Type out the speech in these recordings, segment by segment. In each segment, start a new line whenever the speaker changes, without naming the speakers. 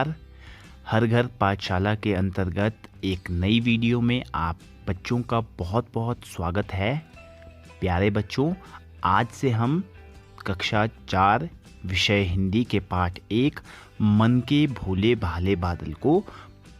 नमस्कार। हर घर पाठशाला के अंतर्गत एक नई वीडियो में आप बच्चों का बहुत बहुत स्वागत है। प्यारे बच्चों, आज से हम कक्षा 4 विषय हिंदी के पाठ 1 मन के भोले भाले बादल को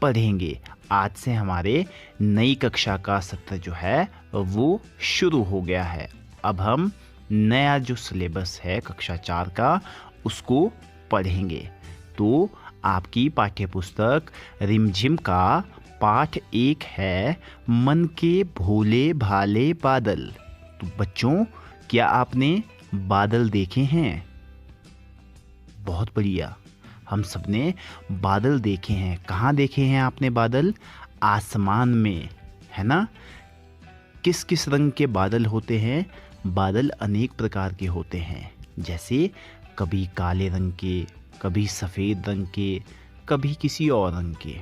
पढ़ेंगे। आज से हमारे नई कक्षा का सत्र जो है वो शुरू हो गया है। अब हम नया जो सिलेबस है कक्षा 4 का उसको पढ़ेंगे। तो आपकी पाठ्यपुस्तक रिमझिम का पाठ 1 है मन के भोले भाले बादल। तो बच्चों, क्या आपने बादल देखे हैं? बहुत बढ़िया, हम सबने बादल देखे हैं। कहाँ देखे हैं आपने बादल? आसमान में, है ना? किस किस रंग के बादल होते हैं? बादल अनेक प्रकार के होते हैं, जैसे कभी काले रंग के, कभी सफ़ेद रंग के, कभी किसी और रंग के।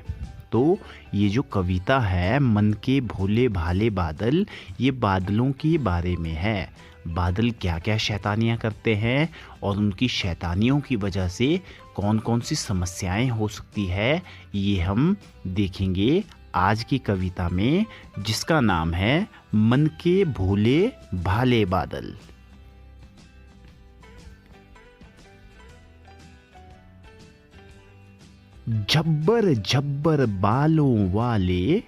तो ये जो कविता है मन के भोले भाले बादल, ये बादलों के बारे में है। बादल क्या क्या शैतानियाँ करते हैं और उनकी शैतानियों की वजह से कौन कौन सी समस्याएं हो सकती है, ये हम देखेंगे आज की कविता में, जिसका नाम है मन के भोले भाले बादल। झब्बर झब्बर बालों वाले,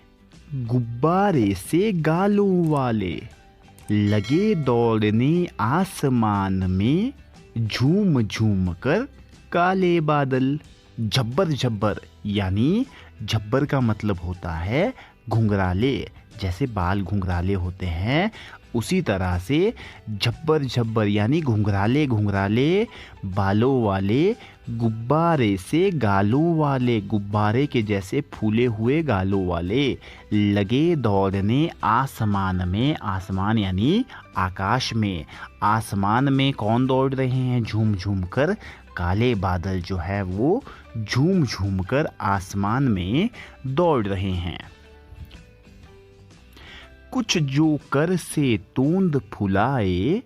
गुब्बारे से गालों वाले, लगे दौड़ने आसमान में, झूम झूम कर काले बादल। झब्बर झब्बर यानी झब्बर का मतलब होता है घुंघराले। जैसे बाल घुंघराले होते हैं, उसी तरह से झब्बर झब्बर यानी घुंघराले घुंघराले बालों वाले, गुब्बारे से गालों वाले, गुब्बारे के जैसे फूले हुए गालों वाले, लगे दौड़ने आसमान में। आसमान यानी आकाश में। आसमान में कौन दौड़ रहे हैं? झूम झूम कर काले बादल जो है वो झूम झूम कर आसमान में दौड़ रहे हैं। कुछ जोकर से तोंद फुलाए,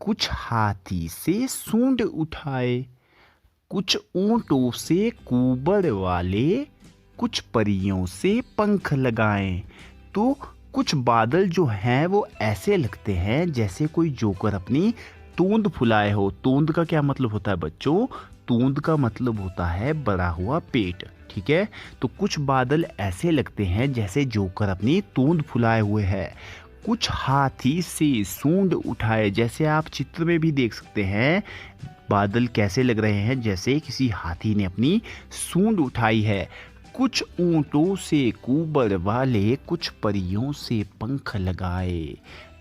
कुछ हाथी से सूंड उठाए, कुछ ऊंटों से कुबड़ वाले, कुछ परियों से पंख लगाए। तो कुछ बादल जो हैं वो ऐसे लगते हैं जैसे कोई जोकर अपनी तोंद फुलाए हो। तोंद का क्या मतलब होता है बच्चों? तोंद का मतलब होता है बड़ा हुआ पेट, ठीक है? तो कुछ बादल ऐसे लगते हैं जैसे जोकर अपनी तोंद फुलाए हुए है। कुछ हाथी से सूंड उठाए, जैसे आप चित्र में भी देख सकते हैं बादल कैसे लग रहे हैं, जैसे किसी हाथी ने अपनी सूंड उठाई है। कुछ ऊंटों से कुबड़ वाले, कुछ परियों से पंख लगाए।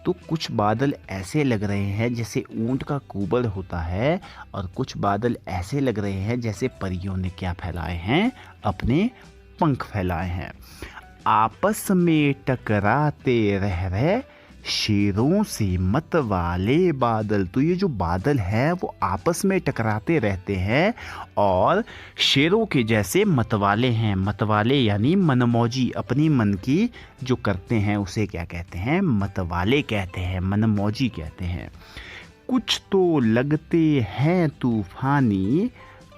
तो कुछ बादल ऐसे लग रहे हैं जैसे ऊंट का कुबड़ होता है, और कुछ बादल ऐसे लग रहे हैं जैसे परियों ने क्या फैलाए हैं? अपने पंख फैलाए हैं। आपस में टकराते रह रहे, शेरों से मत वाले बादल। तो ये जो बादल है वो आपस में टकराते रहते हैं और शेरों के जैसे मतवाले हैं। मतवाले यानी मनमौजी, अपनी मन की जो करते हैं उसे क्या कहते हैं? मतवाले कहते हैं, मनमौजी कहते हैं। कुछ तो लगते हैं तूफानी,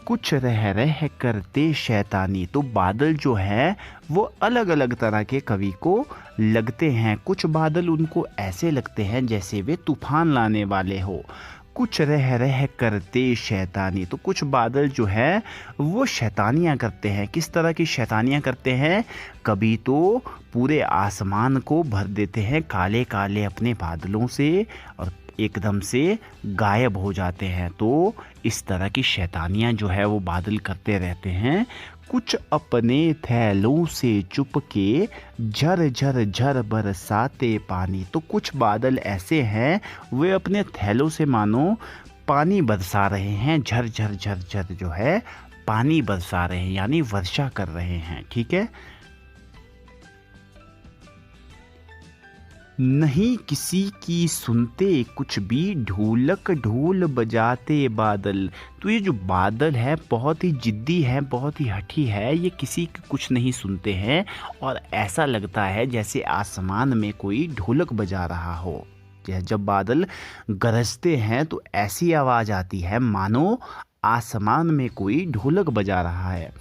कुछ रह रह करते शैतानी। तो बादल जो है वो अलग अलग तरह के कवि को लगते हैं। कुछ बादल उनको ऐसे लगते हैं जैसे वे तूफान लाने वाले हो। कुछ रह रह करते शैतानी, तो कुछ बादल जो है वो शैतानियाँ करते हैं। किस तरह की शैतानियाँ करते हैं? कभी तो पूरे आसमान को भर देते हैं काले काले अपने बादलों से और एकदम से गायब हो जाते हैं। तो इस तरह की शैतानियाँ जो है वो बादल करते रहते हैं। कुछ अपने थैलों से चुपके, झर झर झर बरसाते पानी। तो कुछ बादल ऐसे हैं वे अपने थैलों से मानो पानी बरसा रहे हैं, झर झर झर झर जो है पानी बरसा रहे हैं, यानी वर्षा कर रहे हैं, ठीक है? नहीं किसी की सुनते कुछ भी, ढोलक ढोल बजाते बादल। तो ये जो बादल है बहुत ही जिद्दी है, बहुत ही हठी है, ये किसी की कुछ नहीं सुनते हैं और ऐसा लगता है जैसे आसमान में कोई ढोलक बजा रहा हो। जब बादल गरजते हैं तो ऐसी आवाज़ आती है मानो आसमान में कोई ढोलक बजा रहा है।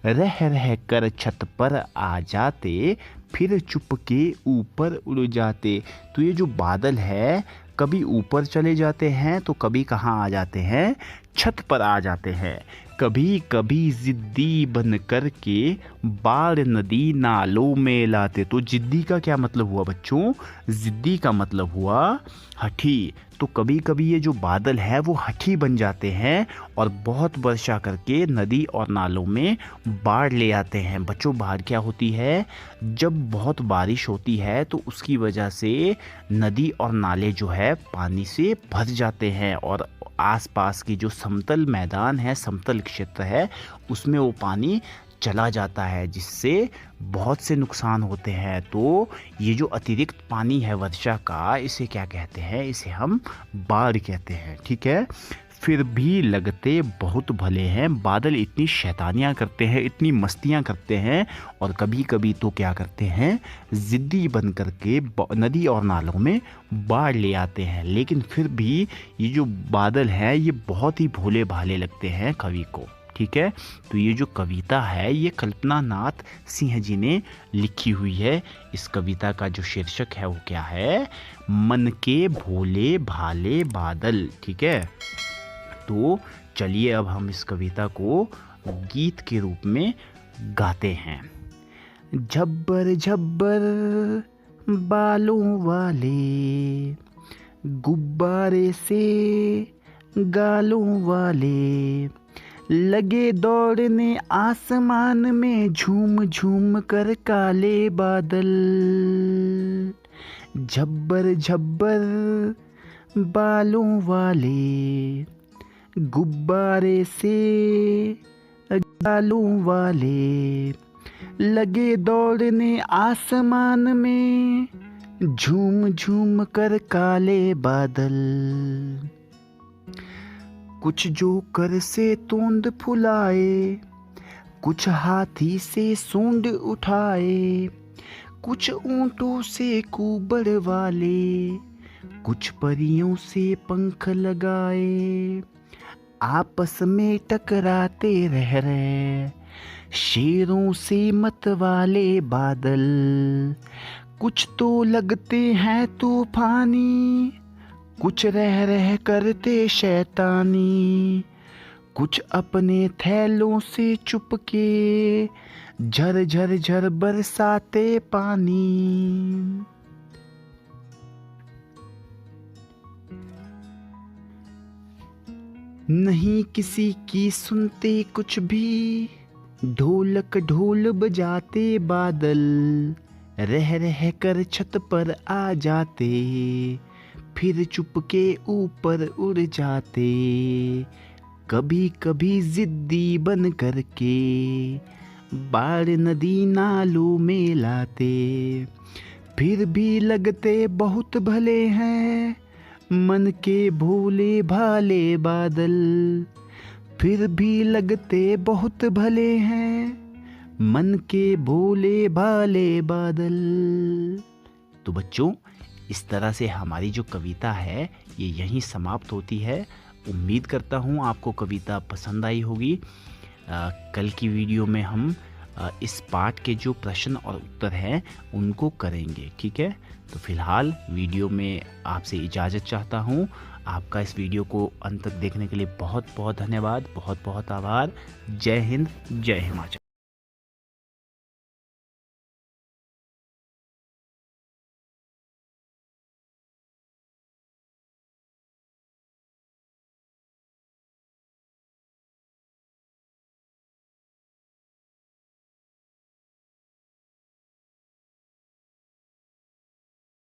रह रह कर छत पर आ जाते, फिर चुपके ऊपर उड़ जाते। तो ये जो बादल है कभी ऊपर चले जाते हैं तो कभी कहाँ आ जाते हैं, छत पर आ जाते हैं। कभी कभी जिद्दी बन कर के बाढ़ नदी नालों में लाते। तो जिद्दी का क्या मतलब हुआ बच्चों, जिद्दी का मतलब हुआ हठी। तो कभी कभी ये जो बादल है वो हठी बन जाते हैं और बहुत वर्षा करके नदी और नालों में बाढ़ ले आते हैं। बच्चों बाढ़ क्या होती है, जब बहुत बारिश होती है तो उसकी वजह से नदी और नाले जो है पानी से भर जाते हैं और आसपास की जो समतल मैदान है, समतल क्षेत्र है, उसमें वो पानी चला जाता है, जिससे बहुत से नुकसान होते हैं। तो ये जो अतिरिक्त पानी है वर्षा का, इसे क्या कहते हैं, इसे हम बाढ़ कहते हैं। ठीक है, फिर भी लगते बहुत भले हैं। बादल इतनी शैतानियाँ करते हैं, इतनी मस्तियाँ करते हैं और कभी कभी तो क्या करते हैं, ज़िद्दी बन करके नदी और नालों में बाढ़ ले आते हैं। लेकिन फिर भी ये जो बादल हैं ये बहुत ही भोले भाले लगते हैं कवि को। ठीक है, तो ये जो कविता है ये कल्पना नाथ सिंह जी ने लिखी हुई है। इस कविता का जो शीर्षक है वो क्या है, मन के भोले भाले बादल। ठीक है, तो चलिए अब हम इस कविता को गीत के रूप में गाते हैं। झब्बर झब्बर बालों वाले, गुब्बारे से गालों वाले, लगे दौड़ने आसमान में झूम झूम कर काले बादल। झब्बर झब्बर बालों वाले, गुब्बारे से गालों वाले, लगे दौड़ने आसमान में झूम झूम कर काले बादल। कुछ जोकर से तोंद फुलाए, कुछ हाथी से सूंड उठाए, कुछ ऊंटों से कुबड़ वाले, कुछ परियों से पंख लगाए, आपस में टकराते रह रहे शेरों से मत वाले बादल। कुछ तो लगते हैं तूफानी, कुछ रह रह करते शैतानी, कुछ अपने थैलों से चुपके झर झर झर बरसाते पानी। नहीं किसी की सुनते कुछ भी, ढोलक ढोल बजाते बादल, रह रह कर छत पर आ जाते, फिर चुपके ऊपर उड़ जाते। कभी कभी जिद्दी बन करके बाढ़ नदी नालों में लाते, फिर भी लगते बहुत भले हैं मन के भोले भाले बादल। फिर भी लगते बहुत भले हैं मन के भोले भाले बादल। तो बच्चों इस तरह से हमारी जो कविता है ये यहीं समाप्त होती है। उम्मीद करता हूँ आपको कविता पसंद आई होगी। कल की वीडियो में हम इस पाठ के जो प्रश्न और उत्तर हैं उनको करेंगे। ठीक है, तो फिलहाल वीडियो में आपसे इजाज़त चाहता हूँ। आपका इस वीडियो को अंत तक देखने के लिए बहुत बहुत धन्यवाद, बहुत बहुत आभार। जय हिंद, जय हिमाचल।